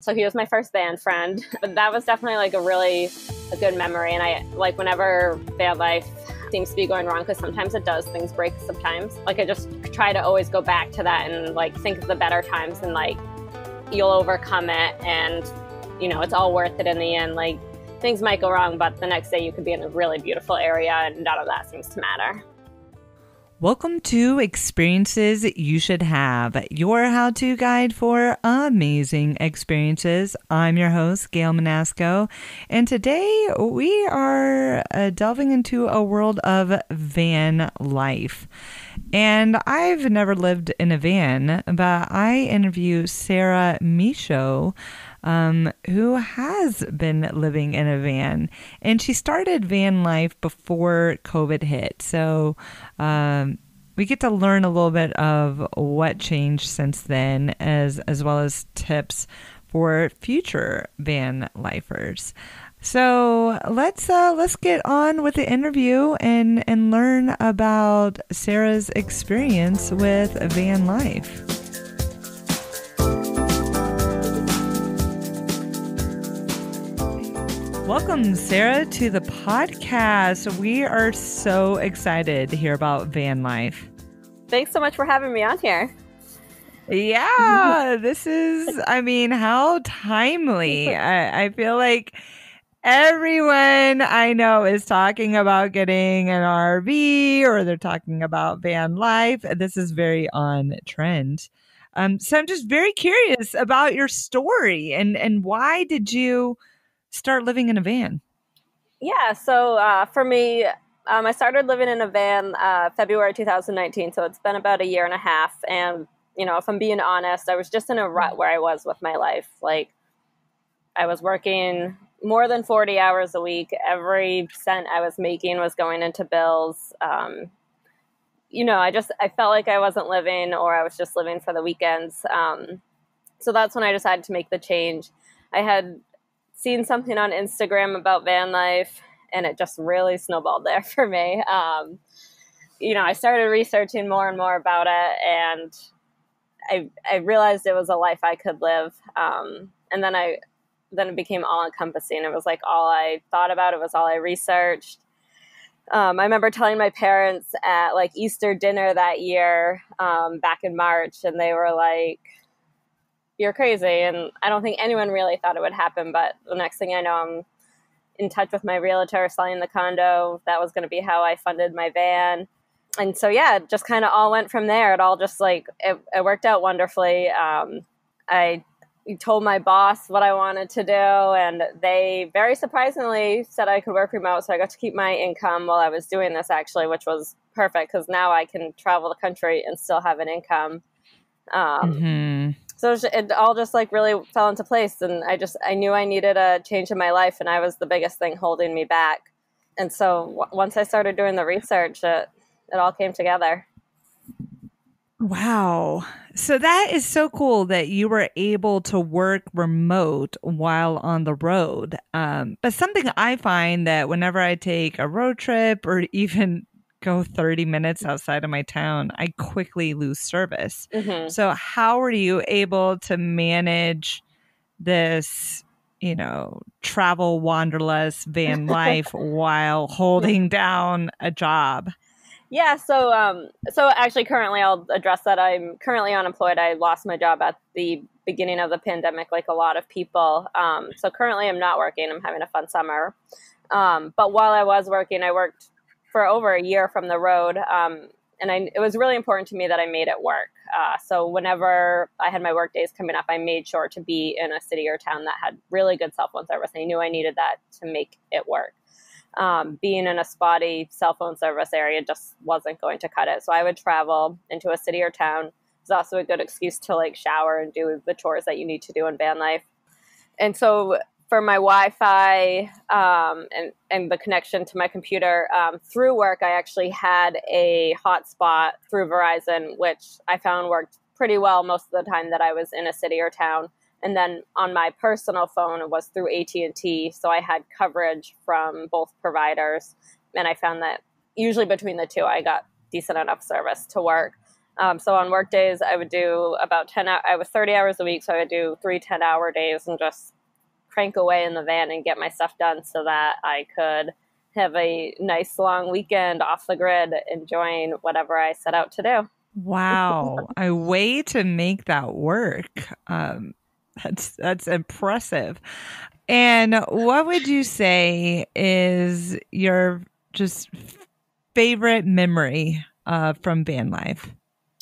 So he was my first van friend, but that was definitely like a good memory. And I like whenever van life seems to be going wrong, because sometimes it does, things break sometimes. Like I just try to always go back to that and like think of the better times and like you'll overcome it and it's all worth it in the end. Like things might go wrong, but the next day you could be in a really beautiful area and none of that seems to matter. Welcome to Experiences You Should Have, your how-to guide for amazing experiences. I'm your host, Gail Manasco, and today we are delving into a world of van life. And I've never lived in a van, but I interview Sarah Michaud, who has been living in a van, and she started van life before COVID hit. So we get to learn a little bit of what changed since then, as well as tips for future van lifers. So let's get on with the interview and learn about Sarah's experience with van life. Welcome, Sarah, to the podcast. We are so excited to hear about van life. Thanks so much for having me on here. Yeah, this is, how timely. I feel like everyone I know is talking about getting an RV or they're talking about van life. This is very on trend. So I'm just very curious about your story and why did you start living in a van? Yeah, so for me, I started living in a van February 2019, so it's been about a year and a half. And, if I'm being honest, I was just in a rut where I was with my life. Like, I was working more than 40 hours a week. Every cent I was making was going into bills. I felt like I wasn't living, or I was just living for the weekends. So that's when I decided to make the change. I had seen something on Instagram about van life, and it just really snowballed there for me. I started researching more and more about it, and I realized it was a life I could live. And then it became all encompassing. It was like all I thought about. It was all I researched. I remember telling my parents at like Easter dinner that year, back in March, and they were like, "You're crazy." And I don't think anyone really thought it would happen. But the next thing I know, I'm in touch with my realtor, selling the condo. That was going to be how I funded my van. And so, yeah, it just kind of all went from there. It all just it worked out wonderfully. I told my boss what I wanted to do, and they very surprisingly said I could work remote. So I got to keep my income while I was doing this, actually, which was perfect because now I can travel the country and still have an income. So it all just really fell into place, and I knew I needed a change in my life, and I was the biggest thing holding me back. And so once I started doing the research, it all came together. Wow. So that is so cool that you were able to work remote while on the road. But something I find that whenever I take a road trip or even go 30 minutes outside of my town, I quickly lose service. Mm-hmm. So how are you able to manage this, travel wanderlust van life while holding down a job? Yeah, so actually currently I'll address that. I'm currently unemployed. I lost my job at the beginning of the pandemic, like a lot of people. So currently I'm not working. I'm having a fun summer. But while I was working, I worked for over a year from the road. And it was really important to me that I made it work. So whenever I had my work days coming up, I made sure to be in a city or town that had really good cell phone service. I knew I needed that to make it work. Being in a spotty cell phone service area just wasn't going to cut it. So I would travel into a city or town. It's also a good excuse to shower and do the chores that you need to do in van life. And so for my Wi-Fi and the connection to my computer through work, I actually had a hotspot through Verizon, which I found worked pretty well most of the time that I was in a city or town. And then on my personal phone, it was through AT&T. So I had coverage from both providers. And I found that usually between the two, I got decent enough service to work. So on work days, I would do about 10 hours. I was 30 hours a week, so I would do 3 10-hour days and just crank away in the van and get my stuff done so that I could have a nice long weekend off the grid, enjoying whatever I set out to do. Wow, a way to make that work. That's impressive. And what would you say is your just favorite memory from van life?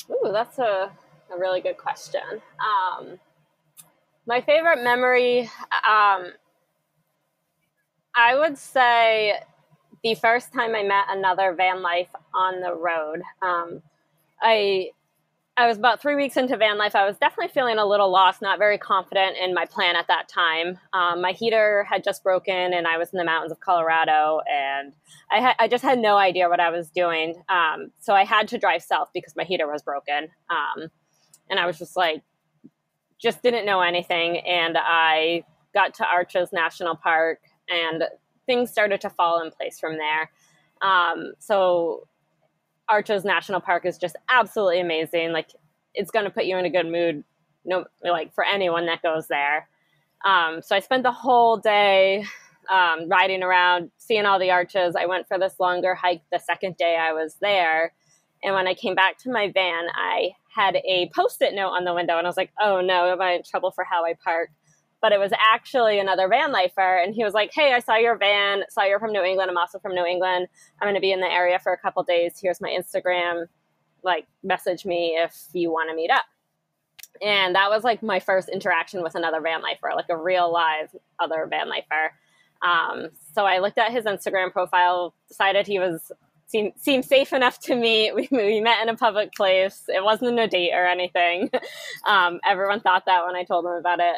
Ooh, that's a really good question. My favorite memory, I would say the first time I met another van life on the road. I I was about 3 weeks into van life. I was definitely feeling a little lost, not very confident in my plan at that time. My heater had just broken, and I was in the mountains of Colorado, and I just had no idea what I was doing. So I had to drive south because my heater was broken, and I was just didn't know anything. And I got to Arches National Park, and things started to fall in place from there. So Arches National Park is just absolutely amazing. Like, it's going to put you in a good mood, for anyone that goes there. So I spent the whole day riding around, seeing all the arches. I went for this longer hike the second day I was there. And when I came back to my van, I had a Post-it note on the window, and I was like, oh no, am I in trouble for how I park? But it was actually another van lifer, and he was like, hey, I saw your van, saw you're from New England. I'm also from New England. I'm going to be in the area for a couple days. Here's my Instagram. Message me if you want to meet up. And that was my first interaction with another van lifer, like a real live other van lifer. So I looked at his Instagram profile, decided he seemed safe enough to meet. We met in a public place. It wasn't a date or anything. Everyone thought that when I told them about it.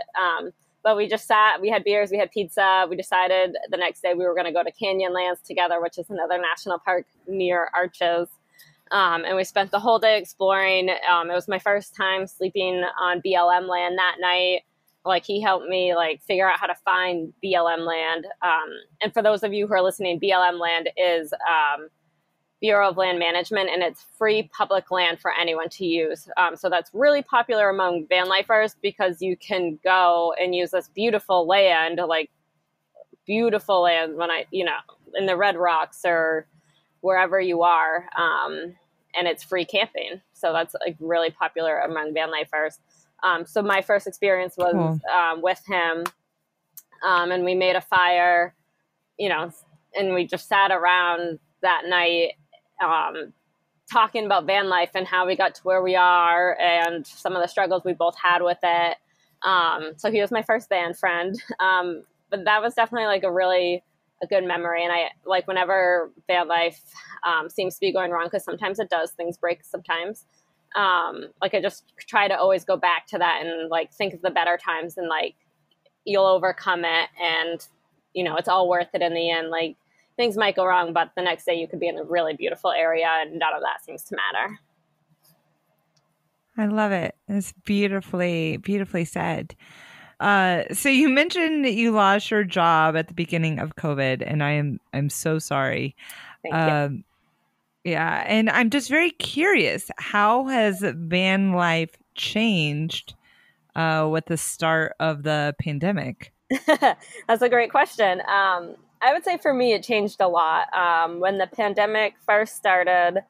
But we just sat, we had beers, we had pizza. We decided the next day we were going to go to Canyonlands together, which is another national park near Arches. And we spent the whole day exploring. It was my first time sleeping on BLM land that night. He helped me figure out how to find BLM land. And for those of you who are listening, BLM land is Bureau of Land Management, and it's free public land for anyone to use. So that's really popular among van lifers because you can go and use this beautiful land, in the Red Rocks or wherever you are, and it's free camping. So that's really popular among van lifers. So my first experience was cool. With him, and we made a fire, and we just sat around that night, talking about van life and how we got to where we are and some of the struggles we both had with it. So he was my first van friend. But that was definitely a good memory. And I whenever van life seems to be going wrong, because sometimes it does, things break sometimes. I just try to always go back to that and think of the better times, and you'll overcome it, and it's all worth it in the end. Things might go wrong, but the next day you could be in a really beautiful area, and none of that seems to matter. I love it. It's beautifully, beautifully said. So you mentioned that you lost your job at the beginning of COVID, and I'm so sorry. Thank you. Yeah, and I'm just very curious, how has van life changed with the start of the pandemic? That's a great question. I would say for me, it changed a lot. When the pandemic first started,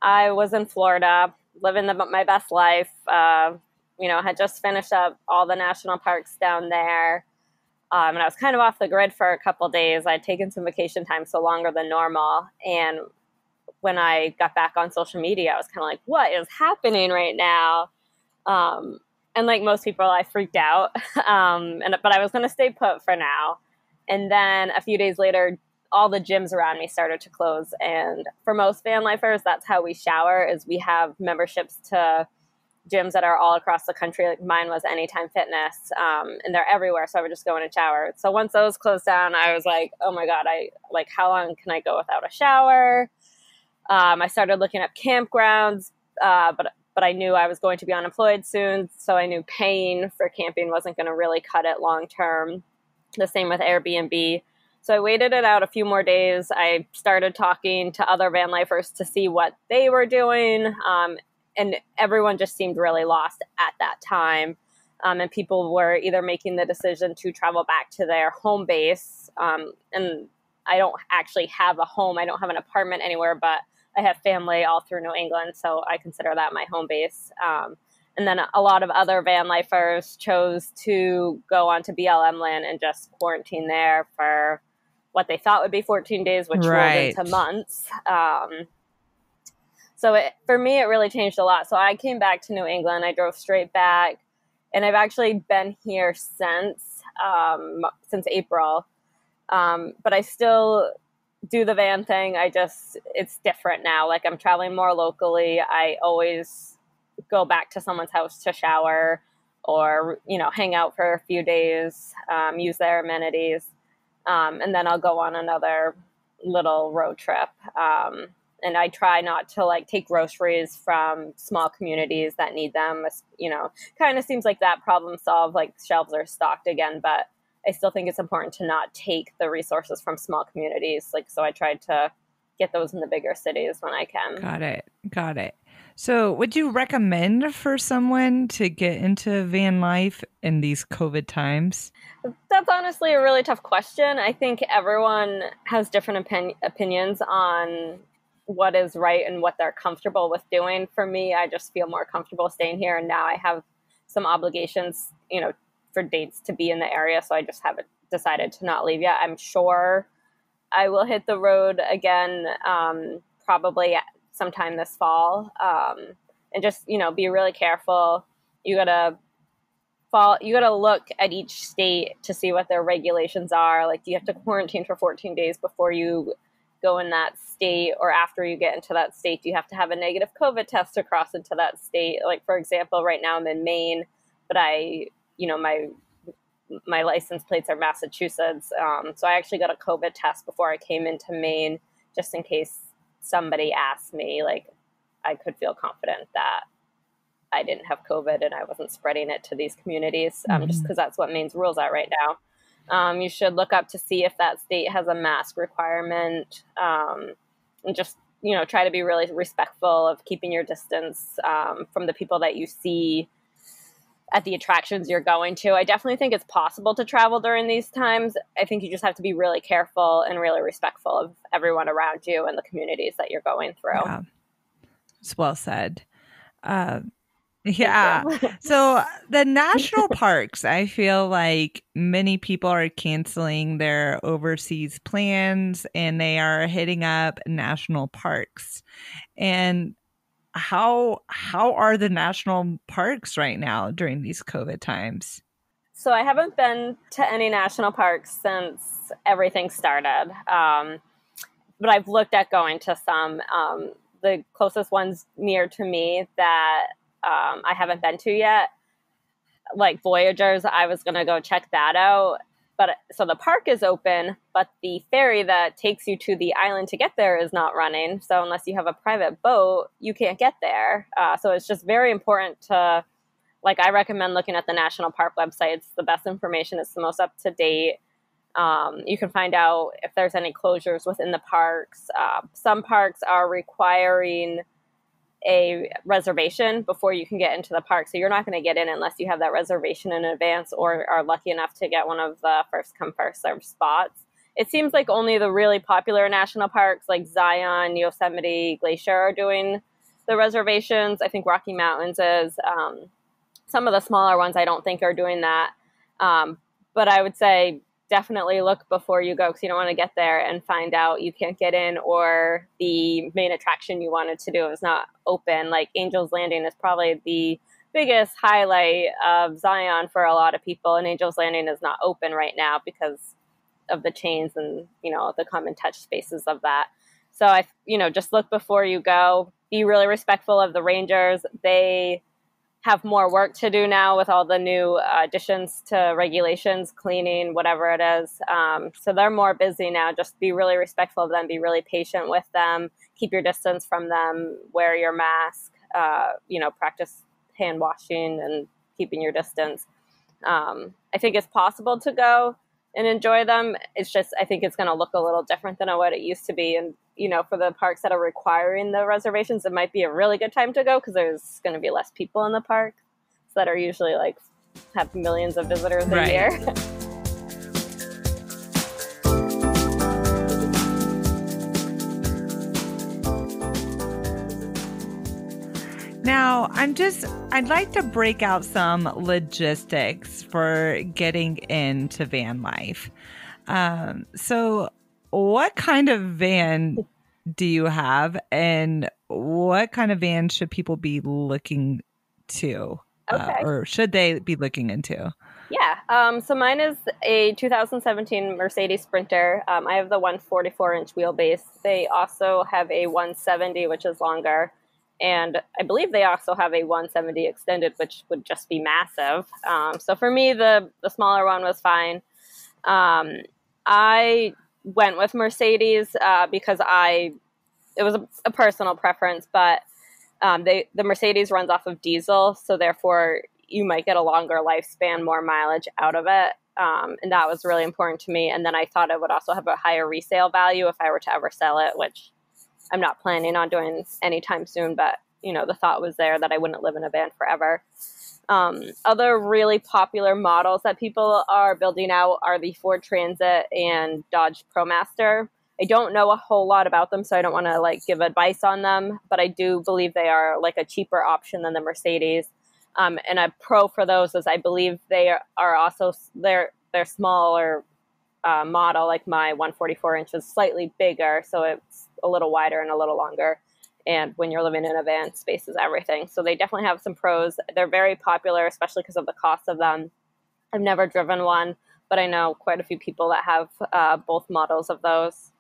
I was in Florida, living my best life. Had just finished up all the national parks down there. And I was kind of off the grid for a couple of days. I'd taken some vacation time, so longer than normal. And when I got back on social media, I was kind of what is happening right now? And like most people, I freaked out. But I was going to stay put for now. And then a few days later, all the gyms around me started to close. And for most van lifers, that's how we shower, is we have memberships to gyms that are all across the country. Mine was Anytime Fitness, and they're everywhere. So I would just go in and shower. So once those closed down, I was like, oh my God, how long can I go without a shower? I started looking up campgrounds, but I knew I was going to be unemployed soon. So I knew paying for camping wasn't going to really cut it long term. The same with Airbnb. So I waited it out a few more days. I started talking to other van lifers to see what they were doing. and everyone just seemed really lost at that time. And people were either making the decision to travel back to their home base. And I don't actually have a home. I don't have an apartment anywhere, but I have family all through New England, so I consider that my home base. And then a lot of other van lifers chose to go onto BLM land and just quarantine there for what they thought would be 14 days, which rolled into months. So for me, it really changed a lot. So I came back to New England. I drove straight back, and I've actually been here since April. But I still do the van thing. It's different now. Like, I'm traveling more locally. I always go back to someone's house to shower or, hang out for a few days, use their amenities. And then I'll go on another little road trip. And I try not to take groceries from small communities that need them. Kind of seems like that problem solved, like shelves are stocked again, but I still think it's important to not take the resources from small communities. So I tried to get those in the bigger cities when I can. Got it. So would you recommend for someone to get into van life in these COVID times? That's honestly a really tough question. I think everyone has different opinions on what is right and what they're comfortable with doing. For me, I just feel more comfortable staying here. And now I have some obligations, for dates to be in the area. So I just haven't decided to not leave yet. I'm sure I will hit the road again, probably sometime this fall. And just, be really careful. You gotta look at each state to see what their regulations are. Like, do you have to quarantine for 14 days before you go in that state, or after you get into that state? Do you have to have a negative COVID test to cross into that state? Like, for example, right now I'm in Maine, but my license plates are Massachusetts. So I actually got a COVID test before I came into Maine, just in case somebody asked me. Like, I could feel confident that I didn't have COVID and I wasn't spreading it to these communities, just because that's what Maine's rules are right now. You should look up to see if that state has a mask requirement, and just, try to be really respectful of keeping your distance from the people that you see at the attractions you're going to. I definitely think it's possible to travel during these times. I think you just have to be really careful and really respectful of everyone around you and the communities that you're going through. Yeah. It's well said. Yeah. So the national parks, I feel like many people are canceling their overseas plans and they are hitting up national parks. And how are the national parks right now during these COVID times? So I haven't been to any national parks since everything started. But I've looked at going to some. The closest ones near to me that I haven't been to yet, like Voyagers, I was going to go check that out. But so the park is open, but the ferry that takes you to the island to get there is not running. So unless you have a private boat, you can't get there. So it's just very important to, I recommend looking at the national park website. It's the best information. It's the most up to date. You can find out if there's any closures within the parks. Some parks are requiring a reservation before you can get into the park. So you're not going to get in unless you have that reservation in advance or are lucky enough to get one of the first come, first served spots. It seems like only the really popular national parks like Zion, Yosemite, Glacier are doing the reservations. I think Rocky Mountains is. Some of the smaller ones I don't think are doing that. But I would say definitely look before you go, because you don't want to get there and find out you can't get in, or the main attraction you wanted to do is not open. Like Angel's Landing is probably the biggest highlight of Zion for a lot of people, and Angel's Landing is not open right now because of the chains and, the come and touch spaces of that. So just look before you go. Be really respectful of the rangers. They have more work to do now with all the new additions to regulations, cleaning, whatever it is. So they're more busy now. Just be really respectful of them. Be really patient with them. Keep your distance from them. Wear your mask. Practice hand washing and keeping your distance. I think it's possible to go and enjoy them. It's just, I think it's going to look a little different than what it used to be. And, for the parks that are requiring the reservations, it might be a really good time to go because there's going to be less people in the park that are usually like have millions of visitors a year. Now, I'd like to break out some logistics for getting into van life. So what kind of van do you have, and what kind of van should people be looking to, or should they be looking into? Yeah. So mine is a 2017 Mercedes Sprinter. I have the 144-inch wheelbase. They also have a 170, which is longer. And I believe they also have a 170 extended, which would just be massive. So for me, the smaller one was fine. I went with Mercedes because it was a personal preference, but the Mercedes runs off of diesel, so therefore you might get a longer lifespan, more mileage out of it. And that was really important to me. And then I thought it would also have a higher resale value if I were to ever sell it, which I'm not planning on doing anytime soon, but the thought was there that I wouldn't live in a van forever. Other really popular models that people are building out are the Ford Transit and Dodge ProMaster. I don't know a whole lot about them, so I don't want to give advice on them, but I do believe they are a cheaper option than the Mercedes. And a pro for those is I believe they are also they're smaller model. Like my 144 inch is slightly bigger, so it's a little wider and a little longer. And when you're living in a van, space is everything. So they definitely have some pros. They're very popular, especially because of the cost of them. I've never driven one, but I know quite a few people that have both models of those.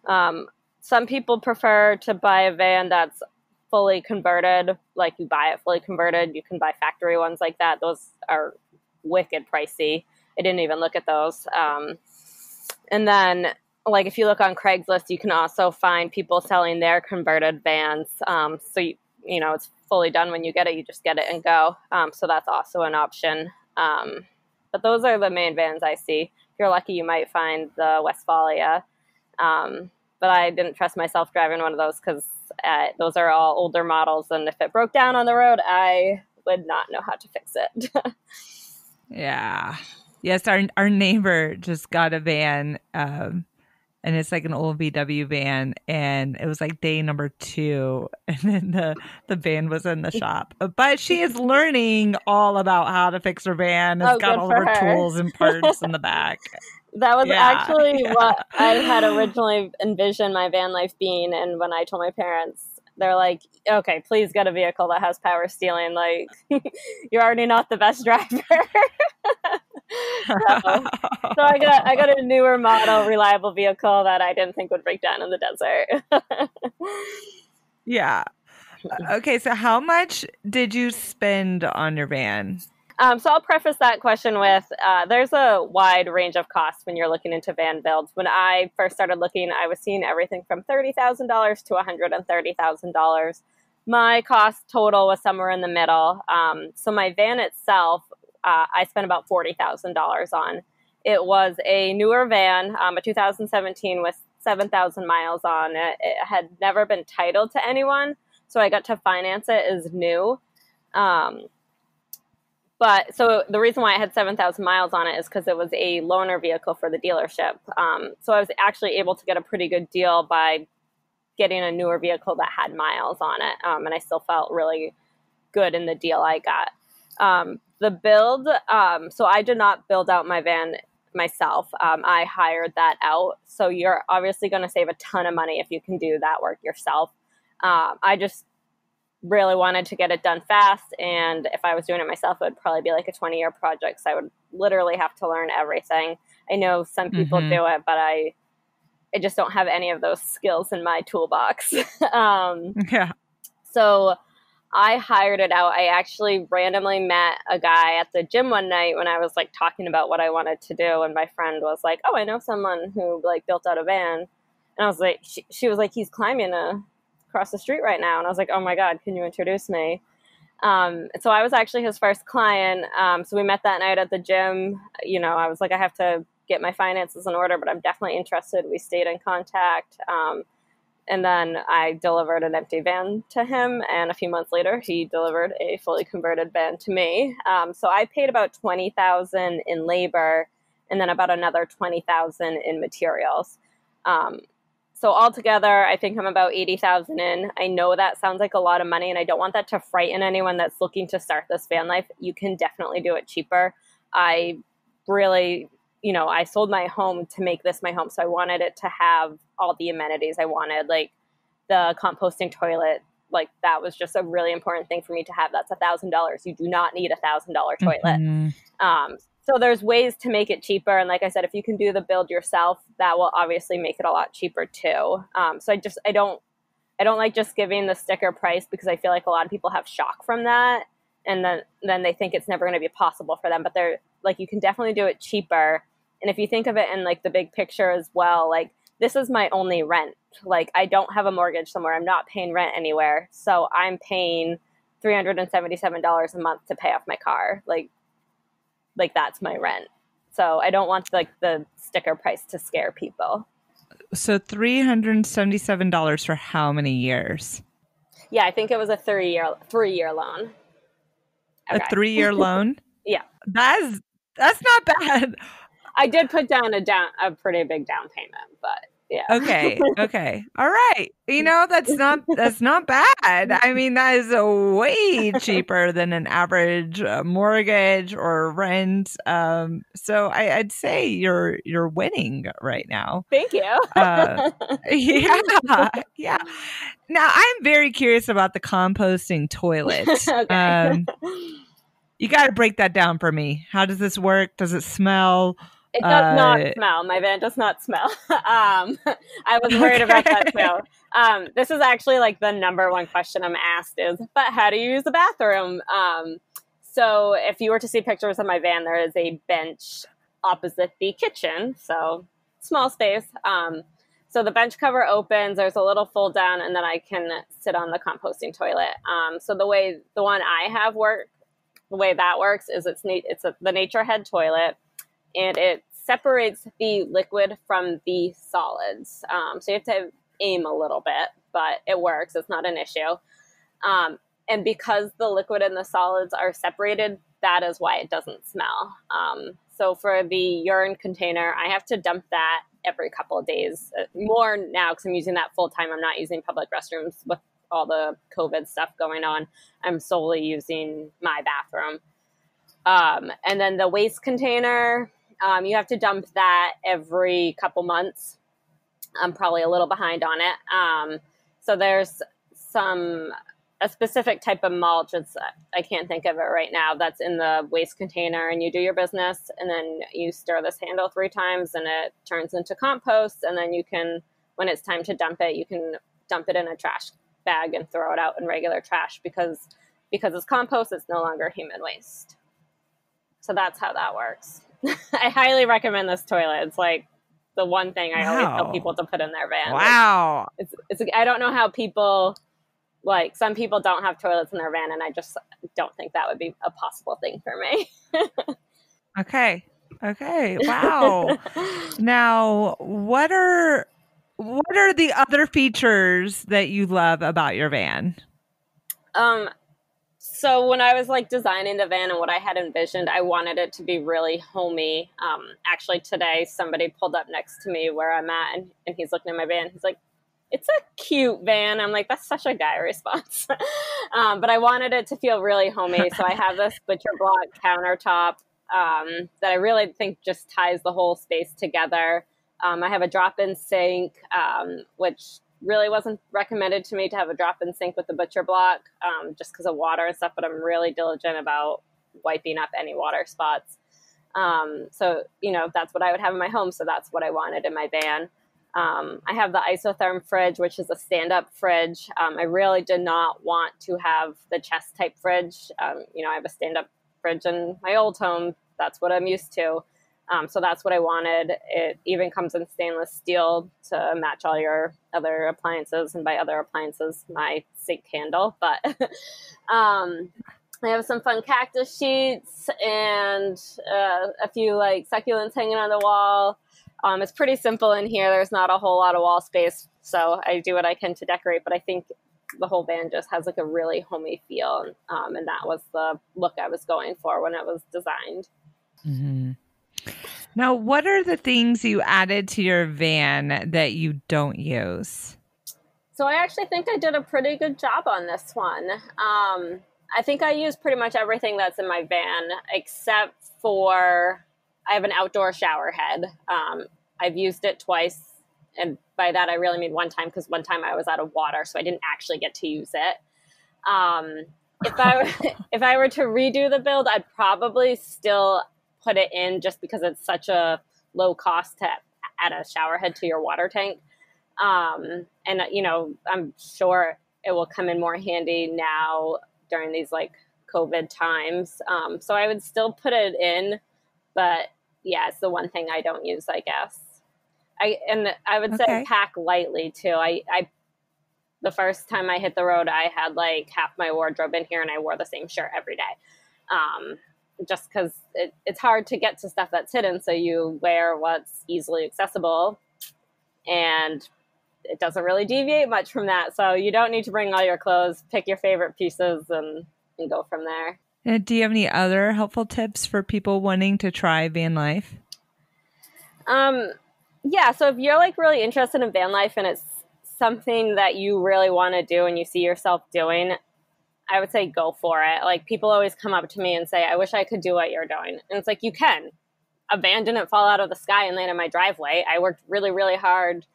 Some people prefer to buy a van that's fully converted, like you buy it fully converted. You can buy factory ones like that. Those are wicked pricey. I didn't even look at those. And then if you look on Craigslist, you can also find people selling their converted vans. So, it's fully done when you get it. You just get it and go. So that's also an option. But those are the main vans I see. If you're lucky, you might find the Westfalia. But I didn't trust myself driving one of those because those are all older models. And if it broke down on the road, I would not know how to fix it. Yeah. Yes, our neighbor just got a van, and it's an old VW van, and it was day number 2, and then the van was in the shop. But she is learning all about how to fix her van. It's got all of her tools and parts in the back. That was actually what I had originally envisioned my van life being, and when I told my parents, they're like, okay, please get a vehicle that has power steering. You're already not the best driver. So I got a newer model, reliable vehicle that I didn't think would break down in the desert. Yeah. Okay, so how much did you spend on your van? So I'll preface that question with there's a wide range of costs when you're looking into van builds. When I first started looking, I was seeing everything from $30,000 to $130,000. My cost total was somewhere in the middle. So my van itself, I spent about $40,000 on. It was a newer van, a 2017 with 7,000 miles on it. It had never been titled to anyone, so I got to finance it as new. But so the reason why I had 7,000 miles on it is because it was a loaner vehicle for the dealership. So I was actually able to get a pretty good deal by getting a newer vehicle that had miles on it. And I still felt really good in the deal I got. The build, so I did not build out my van myself. I hired that out. So you're obviously going to save a ton of money if you can do that work yourself. I just really wanted to get it done fast, and if I was doing it myself, it would probably be a 20-year project, so I would literally have to learn everything. I know some people do it, but I just don't have any of those skills in my toolbox. Yeah. So I hired it out. I actually randomly met a guy at the gym one night when I was talking about what I wanted to do, and my friend was like, oh, I know someone who built out a van. And I was like, she was like, he's climbing across the street right now. And I was like, oh my God, can you introduce me? So I was actually his first client. So we met that night at the gym. I was like, I have to get my finances in order, but I'm definitely interested. We stayed in contact. And then I delivered an empty van to him, and a few months later, he delivered a fully converted van to me. So I paid about $20,000 in labor, and then about another $20,000 in materials. So altogether, I think I'm about $80,000 in. I know that sounds like a lot of money, and I don't want that to frighten anyone that's looking to start this van life. You can definitely do it cheaper. I really, I sold my home to make this my home, so I wanted it to have all the amenities I wanted, like the composting toilet. Like that was just a really important thing for me to have. That's $1,000. You do not need $1,000 toilet. Mm-hmm. So there's ways to make it cheaper. And like I said, if you can do the build yourself, that will obviously make it a lot cheaper too. So I don't like just giving the sticker price, because I feel like a lot of people have shock from that. And then they think it's never going to be possible for them, but they're like, you can definitely do it cheaper. And if you think of it in like the big picture as well, like this is my only rent. Like I don't have a mortgage somewhere. I'm not paying rent anywhere. So I'm paying $377 a month to pay off my car. Like that's my rent. So I don't want like the sticker price to scare people. So $377 for how many years? Yeah, I think it was a 3-year loan. Okay. A 3-year loan? Yeah. That's not bad. I did put down a pretty big down payment, but yeah. Okay. All right. That's not bad. I mean, that is way cheaper than an average mortgage or rent. So I'd say you're winning right now. Thank you. Yeah. Now I'm very curious about the composting toilet. Okay. You got to break that down for me. How does this work? Does it smell? It does not smell. My van does not smell. I was worried about that too. This is actually like the number one question I'm asked is, but how do you use the bathroom? So if you were to see pictures of my van, there is a bench opposite the kitchen. So small space. So the bench cover opens, there's a little fold down, and then I can sit on the composting toilet. So the one I have the way that works is the Nature Head toilet, and it separates the liquid from the solids. So you have to aim a little bit, but it works. It's not an issue. And because the liquid and the solids are separated, that is why it doesn't smell. So for the urine container, I have to dump that every couple of days. More now because I'm using that full time. I'm not using public restrooms with all the COVID stuff going on. I'm solely using my bathroom. And then the waste container, you have to dump that every couple months. I'm probably a little behind on it. So there's a specific type of mulch. I can't think of it right now. That's in the waste container, and you do your business, and then you stir this handle 3 times, and it turns into compost. And then when it's time to dump it, you can dump it in a trash bag and throw it out in regular trash because it's compost. It's no longer human waste. So that's how that works. I highly recommend this toilet. It's like the one thing I always tell people to put in their van. Wow. It's I don't know how people, like some people don't have toilets in their van, and I just don't think that would be a possible thing for me. Okay. Wow. Now, what are the other features that you love about your van? So when I was like designing the van and what I had envisioned, I wanted it to be really homey. Actually today, somebody pulled up next to me where I'm at, and he's looking at my van. He's like, "It's a cute van." I'm like, that's such a guy response. But I wanted it to feel really homey. So I have this butcher block countertop that I really think just ties the whole space together. I have a drop-in sink, which really wasn't recommended to me to have a drop-in sink with the butcher block, just because of water and stuff, but I'm really diligent about wiping up any water spots. So, that's what I would have in my home. So that's what I wanted in my van. I have the isotherm fridge, which is a stand-up fridge. I really did not want to have the chest type fridge. I have a stand-up fridge in my old home. That's what I'm used to. So that's what I wanted. It even comes in stainless steel to match all your other appliances. And by other appliances, my sink handle. But I have some fun cactus sheets and a few like succulents hanging on the wall. It's pretty simple in here. There's not a whole lot of wall space, so I do what I can to decorate, but I think the whole van just has like a really homey feel. And that was the look I was going for when it was designed. Mm-hmm. Now, what are the things you added to your van that you don't use? So I actually think I did a pretty good job on this one. I think I use pretty much everything that's in my van except for I have an outdoor shower head. I've used it twice, and by that I really mean one time because one time I was out of water, so I didn't actually get to use it. If I if I were to redo the build, I'd probably still put it in just because it's such a low cost to add a shower head to your water tank. And I'm sure it will come in more handy now during these like COVID times. So I would still put it in, but yeah, it's the one thing I don't use, I guess. I would say pack lightly too. I the first time I hit the road, I had like half my wardrobe in here and I wore the same shirt every day. Just because it's hard to get to stuff that's hidden. So you wear what's easily accessible, and it doesn't really deviate much from that. So you don't need to bring all your clothes, pick your favorite pieces and go from there. And do you have any other helpful tips for people wanting to try van life? Yeah, so if you're like really interested in van life and it's something that you really want to do and you see yourself doing, I would say go for it. Like people always come up to me and say, I wish I could do what you're doing. And it's like, you can. A van didn't fall out of the sky and land in my driveway. I worked really, really hard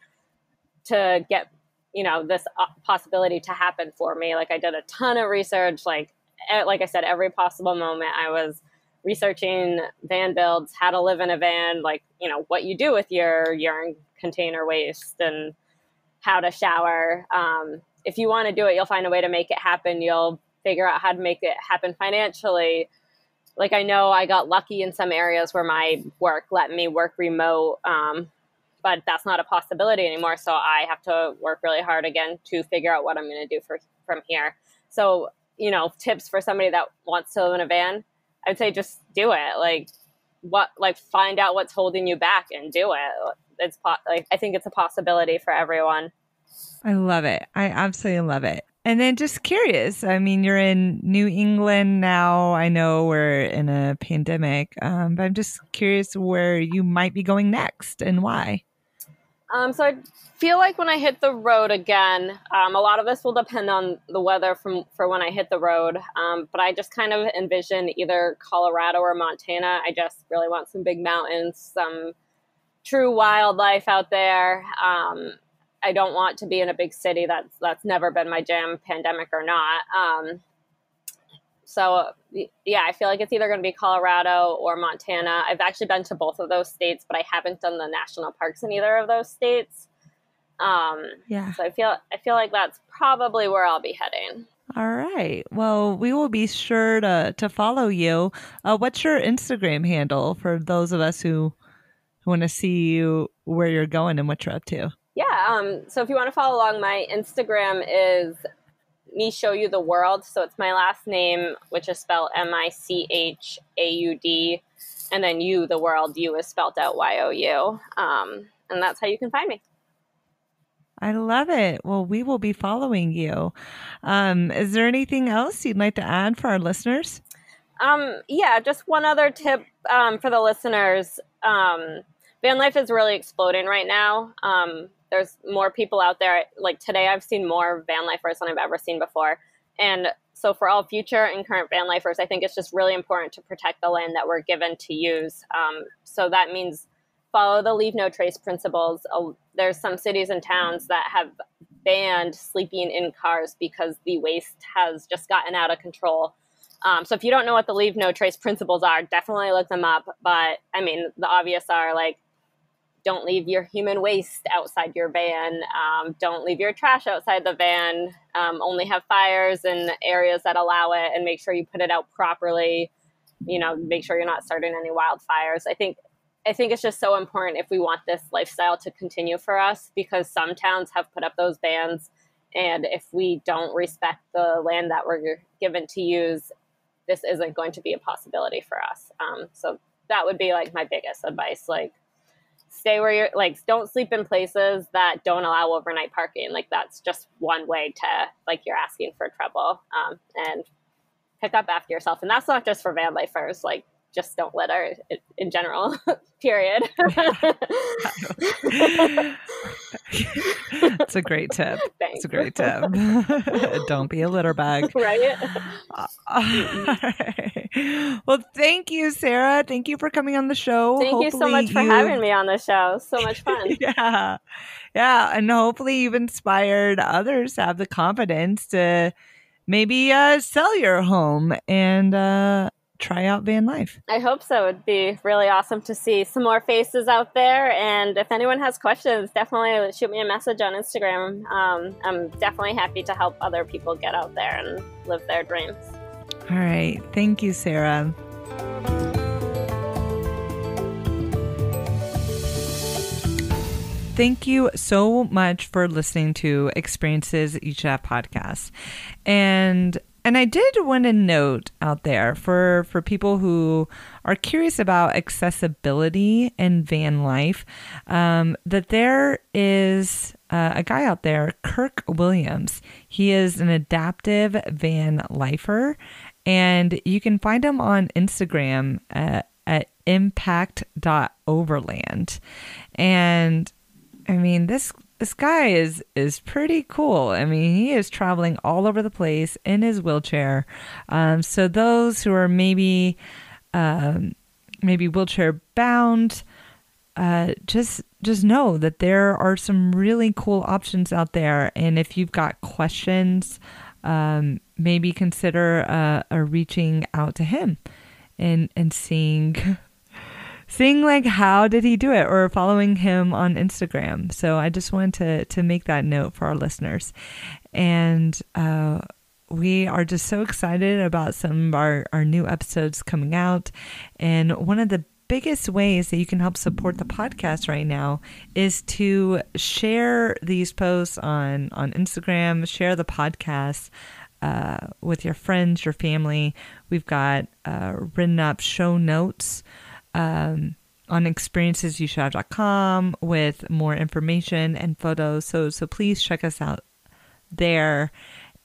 to get, this possibility to happen for me. Like I did a ton of research, like I said, every possible moment I was researching van builds, how to live in a van, like, what you do with your urine container waste and how to shower. If you want to do it, you'll find a way to make it happen. You'll figure out how to make it happen financially. Like I know I got lucky in some areas where my work let me work remote, but that's not a possibility anymore. So I have to work really hard again to figure out what I'm going to do from here. So, tips for somebody that wants to live in a van, I'd say just do it. Find out what's holding you back and do it. I think it's a possibility for everyone. I love it. I absolutely love it. And then just curious, I mean, you're in New England now. I know we're in a pandemic, but I'm just curious where you might be going next and why. So I feel like when I hit the road again, a lot of this will depend on the weather for when I hit the road. But I just kind of envision either Colorado or Montana. I just really want some big mountains, some true wildlife out there. I don't want to be in a big city. That's never been my jam, pandemic or not. So yeah, I feel like it's either going to be Colorado or Montana. I've actually been to both of those states, but I haven't done the national parks in either of those states. Yeah. So I feel like that's probably where I'll be heading. All right. Well, we will be sure to follow you. What's your Instagram handle for those of us who want to see you where you're going and what you're up to? Yeah. So if you want to follow along, my Instagram is Me Show You the World. So it's my last name, which is spelled Michaud, and then you, the world, you is spelled out YOU. And that's how you can find me. I love it. Well, we will be following you. Is there anything else you'd like to add for our listeners? Yeah, just one other tip for the listeners. Van life is really exploding right now. There's more people out there. Like today, I've seen more van lifers than I've ever seen before. And so for all future and current van lifers, I think it's just really important to protect the land that we're given to use. So that means follow the leave no trace principles. There's some cities and towns that have banned sleeping in cars because the waste has just gotten out of control. So if you don't know what the leave no trace principles are, definitely look them up. But I mean, the obvious are like, don't leave your human waste outside your van. Don't leave your trash outside the van. Only have fires in areas that allow it, and make sure you put it out properly. Make sure you're not starting any wildfires. I think it's just so important if we want this lifestyle to continue for us, because some towns have put up those bans, and if we don't respect the land that we're given to use, this isn't going to be a possibility for us. So that would be like my biggest advice. Like, stay where you're, like, don't sleep in places that don't allow overnight parking. Like, that's just one way to, like, you're asking for trouble. And pick up after yourself. And that's not just for van lifers, like, just don't litter in general, period. It's a great tip. Thanks. It's a great tip. Don't be a litter bag. Right? Well, thank you, Sarah. Thank you for coming on the show. Thank you so much for having me on the show. So much fun. Yeah. And hopefully you've inspired others to have the confidence to maybe sell your home and try out van life. I hope so. It'd be really awesome to see some more faces out there. And if anyone has questions, definitely shoot me a message on Instagram. I'm definitely happy to help other people get out there and live their dreams. All right. Thank you, Sarah. Thank you so much for listening to Experiences You Should Have podcast. And I did want to note out there for people who are curious about accessibility in van life, that there is a guy out there, Kirk Williams. He is an adaptive van lifer, and you can find him on Instagram at impact.overland. And I mean, this guy is pretty cool. I mean, he is traveling all over the place in his wheelchair. So those who are maybe wheelchair bound, just know that there are some really cool options out there. And if you've got questions, maybe consider reaching out to him and seeing like, how did he do it, or following him on Instagram. So I just wanted to make that note for our listeners. And we are just so excited about some of our new episodes coming out. And one of the biggest ways that you can help support the podcast right now is to share these posts on Instagram, share the podcast with your friends, your family. We've got written up show notes on experiencesyoushouldhave.com with more information and photos. So please check us out there.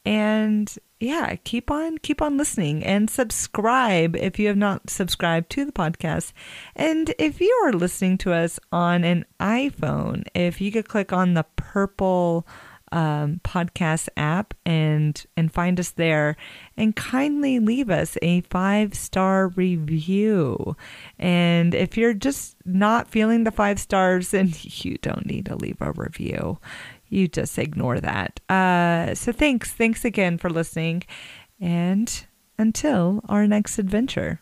And yeah, keep on listening and subscribe if you have not subscribed to the podcast. And if you are listening to us on an iPhone, if you could click on the purple podcast app and find us there, and kindly leave us a 5-star review. And if you're just not feeling the 5 stars, then you don't need to leave a review. You just ignore that. So thanks again for listening, and until our next adventure.